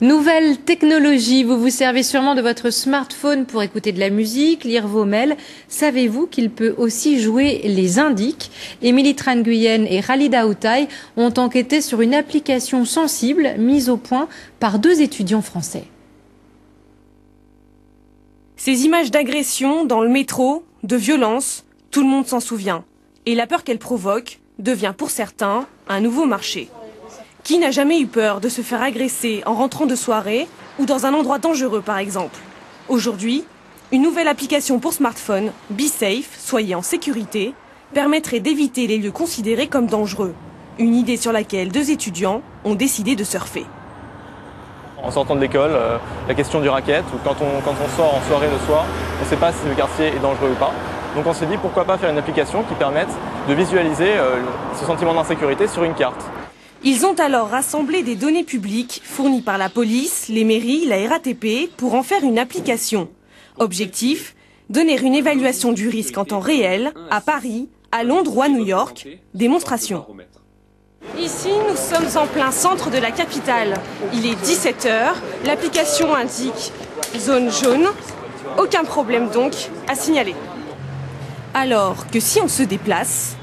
Nouvelle technologie, vous vous servez sûrement de votre smartphone pour écouter de la musique, lire vos mails. Savez-vous qu'il peut aussi jouer les indices? Émilie Tran-Nguyen et Khalida Outaï ont enquêté sur une application sensible mise au point par 2 étudiants français. Ces images d'agression dans le métro, de violence, tout le monde s'en souvient. Et la peur qu'elle provoque devient pour certains un nouveau marché. Qui n'a jamais eu peur de se faire agresser en rentrant de soirée ou dans un endroit dangereux par exemple? Aujourd'hui, une nouvelle application pour smartphone, BeSafe, soyez en sécurité, permettrait d'éviter les lieux considérés comme dangereux. Une idée sur laquelle 2 étudiants ont décidé de surfer. En sortant de l'école, la question du racket, ou quand on sort en soirée le soir, on ne sait pas si le quartier est dangereux ou pas. Donc on s'est dit pourquoi pas faire une application qui permette de visualiser ce sentiment d'insécurité sur une carte. Ils ont alors rassemblé des données publiques fournies par la police, les mairies, la RATP pour en faire une application. Objectif, donner une évaluation du risque en temps réel à Paris, à Londres ou à New York. Démonstration. Ici, nous sommes en plein centre de la capitale. Il est 17 h, l'application indique zone jaune. Aucun problème donc à signaler. Alors que si on se déplace,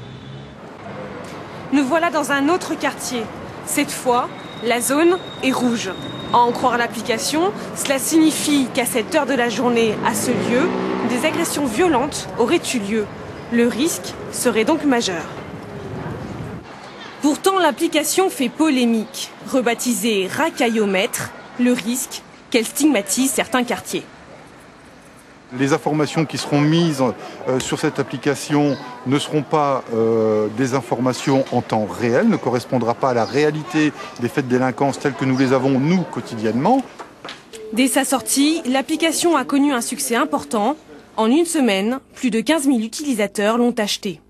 nous voilà dans un autre quartier. Cette fois, la zone est rouge. À en croire l'application, cela signifie qu'à cette heure de la journée, à ce lieu, des agressions violentes auraient eu lieu. Le risque serait donc majeur. Pourtant, l'application fait polémique. Rebaptisée racaillomètre, le risque qu'elle stigmatise certains quartiers. Les informations qui seront mises sur cette application ne seront pas des informations en temps réel, ne correspondra pas à la réalité des faits de délinquance tels que nous les avons, nous, quotidiennement. Dès sa sortie, l'application a connu un succès important. En une semaine, plus de 15 000 utilisateurs l'ont achetée.